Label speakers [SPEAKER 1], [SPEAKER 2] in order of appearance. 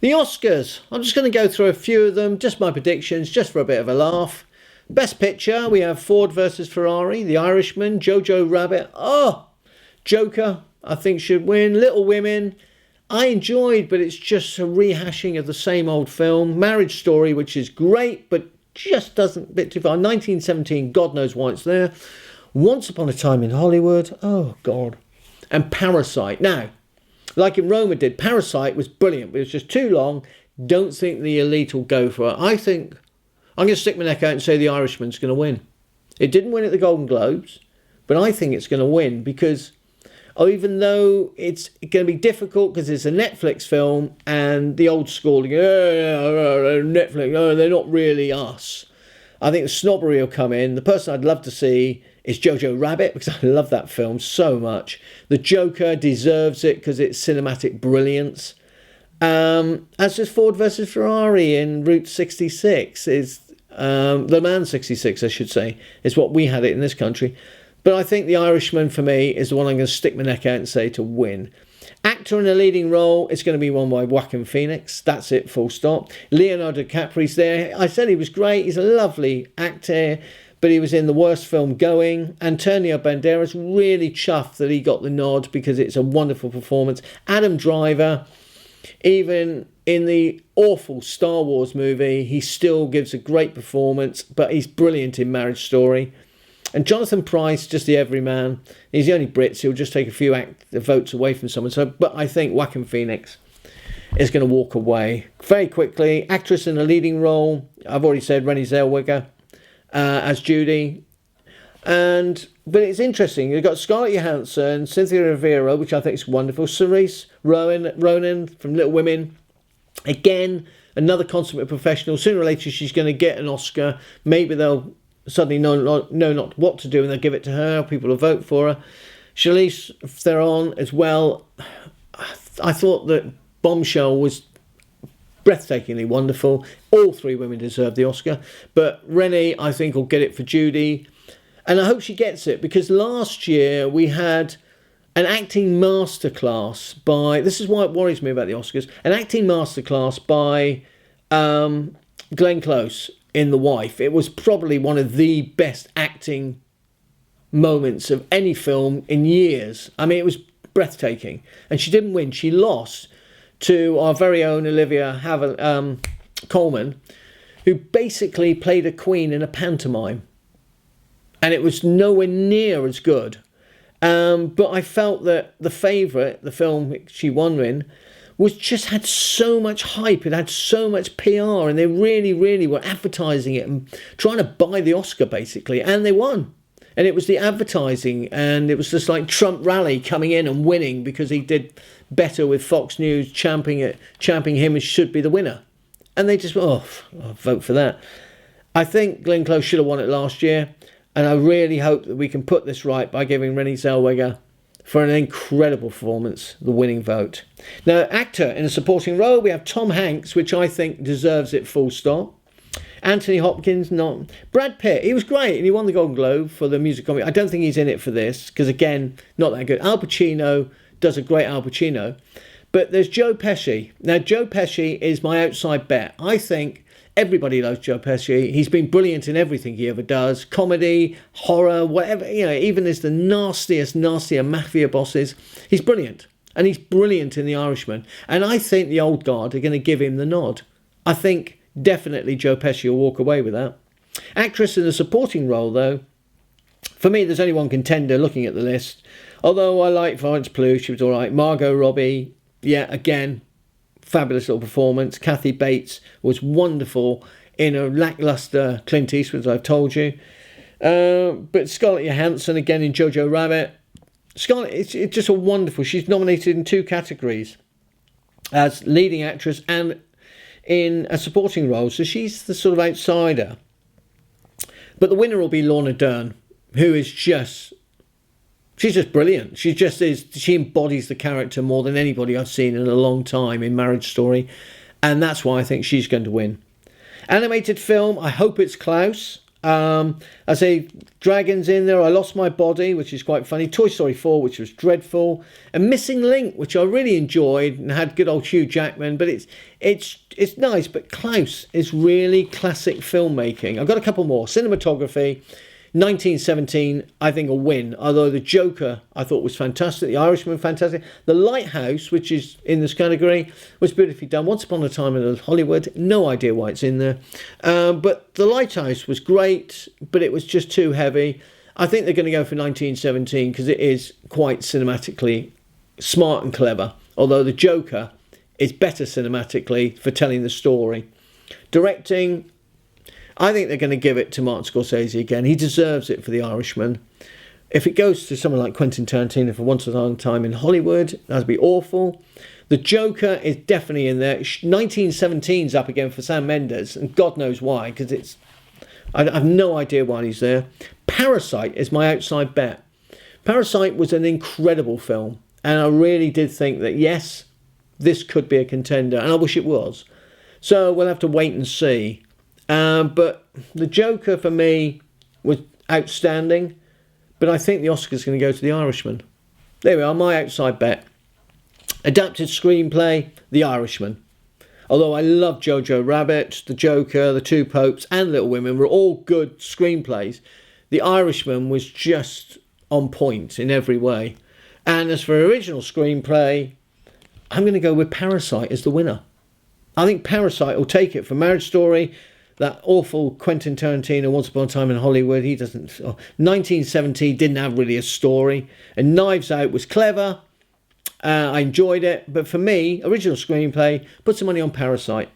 [SPEAKER 1] The Oscars. I'm just going to go through a few of them, just my predictions, just for a bit of a laugh. Best Picture, we have Ford versus Ferrari, The Irishman, Jojo Rabbit. Oh, Joker, I think should win. Little Women, I enjoyed, but it's just a rehashing of the same old film. Marriage Story, which is great, but just doesn't bit too far. 1917, God knows why it's there. Once Upon a Time in Hollywood, oh God. And Parasite. Now, like in Roma did, Parasite was brilliant, but it was just too long. Don't think the elite will go for it. I think I'm going to stick my neck out and say The Irishman's going to win. It didn't win at the Golden Globes, but I think it's going to win because even though it's going to be difficult because it's a Netflix film and the old school, Netflix, they're not really us. I think the snobbery will come in. The person I'd love to see is Jojo Rabbit because I love that film so much. The Joker deserves it because it's cinematic brilliance. As is Ford versus Ferrari in Route 66 is Le Mans 66, I should say, is what we had it in this country. But I think The Irishman, for me, is the one I'm going to stick my neck out and say to win. Actor in a leading role, it's going to be one by Joaquin Phoenix. That's it, full stop. Leonardo DiCaprio's there. I said he was great. He's a lovely actor, but he was in the worst film going. Antonio Banderas, really chuffed that he got the nod because it's a wonderful performance. Adam Driver, even in the awful Star Wars movie, he still gives a great performance, but he's brilliant in Marriage Story. And Jonathan Pryce, just the everyman. He's the only Brit, so he'll just take a few votes away from someone. So, but I think Joaquin Phoenix is going to walk away very quickly. Actress in a leading role, I've already said Renée Zellweger as Judy. But it's interesting. You've got Scarlett Johansson, Cynthia Rivera, which I think is wonderful. Saoirse Ronan from Little Women. Again, another consummate professional. Sooner or later, she's going to get an Oscar. Maybe they'll suddenly know not what to do and they'll give it to her. People will vote for her. Charlize Theron as well. I thought that Bombshell was breathtakingly wonderful. All three women deserve the Oscar. But Renée, I think, will get it for Judy. And I hope she gets it because last year we had an acting masterclass by... This is why it worries me about the Oscars. An acting masterclass by Glenn Close in The Wife. It was probably one of the best acting moments of any film in years. I mean, it was breathtaking. And she didn't win. She lost to our very own Olivia Colman, who basically played a queen in a pantomime. And it was nowhere near as good. But I felt that The Favourite, the film she won in, was just had so much hype. It had so much PR, and they really, really were advertising it and trying to buy the Oscar, basically. And they won. And it was the advertising, and it was just like Trump rally coming in and winning because he did better with Fox News championing him as should be the winner. And they just, I'll vote for that. I think Glenn Close should have won it last year. And I really hope that we can put this right by giving Renée Zellweger, for an incredible performance, the winning vote. Now, actor in a supporting role, we have Tom Hanks, which I think deserves it full stop. Anthony Hopkins, not. Brad Pitt, he was great, and he won the Golden Globe for the music comedy. I don't think he's in it for this, because again, not that good. Al Pacino does a great Al Pacino. But there's Joe Pesci. Now, Joe Pesci is my outside bet. I think everybody loves Joe Pesci. He's been brilliant in everything he ever does. Comedy, horror, whatever, even as the nastier mafia bosses. He's brilliant. And he's brilliant in The Irishman. And I think the old guard are going to give him the nod. I think definitely Joe Pesci will walk away with that. Actress in a supporting role, though. For me, there's only one contender looking at the list. Although I like Florence Pugh, she was all right. Margot Robbie, yeah, again, fabulous little performance. Kathy Bates was wonderful in a lackluster Clint Eastwood, as I've told you. But Scarlett Johansson, again, in Jojo Rabbit. Scarlett, it's just a wonderful... She's nominated in 2 categories. As leading actress and in a supporting role. So she's the sort of outsider. But the winner will be Lorna Dern, who is just... She's just brilliant. She just is. She embodies the character more than anybody I've seen in a long time in Marriage Story. And that's why I think she's going to win. Animated film, I hope it's Klaus. I say Dragons in there. I Lost My Body, which is quite funny. Toy Story 4, which was dreadful. And Missing Link, which I really enjoyed and had good old Hugh Jackman. But it's nice. But Klaus is really classic filmmaking. I've got a couple more. Cinematography. 1917, I think, a win. Although The Joker, I thought, was fantastic. The Irishman, fantastic. The Lighthouse, which is in this category, was beautifully done. Once Upon a Time in Hollywood, no idea why it's in there. But The Lighthouse was great, but it was just too heavy. I think they're going to go for 1917 because it is quite cinematically smart and clever. Although The Joker is better cinematically for telling the story. Directing, I think they're going to give it to Martin Scorsese again. He deserves it for The Irishman. If it goes to someone like Quentin Tarantino for Once Upon a Time in Hollywood, that'd be awful. The Joker is definitely in there. 1917's up again for Sam Mendes, and God knows why, because I have no idea why he's there. Parasite is my outside bet. Parasite was an incredible film, and I really did think that, yes, this could be a contender, and I wish it was. So we'll have to wait and see. But The Joker, for me, was outstanding. But I think the Oscar's going to go to The Irishman. There we are, my outside bet. Adapted screenplay, The Irishman. Although I love Jojo Rabbit, The Joker, The Two Popes, and Little Women were all good screenplays. The Irishman was just on point in every way. And as for original screenplay, I'm going to go with Parasite as the winner. I think Parasite will take it for Marriage Story. That awful Quentin Tarantino, Once Upon a Time in Hollywood, 1970 didn't have really a story. And Knives Out was clever. I enjoyed it. But for me, original screenplay, put some money on Parasite.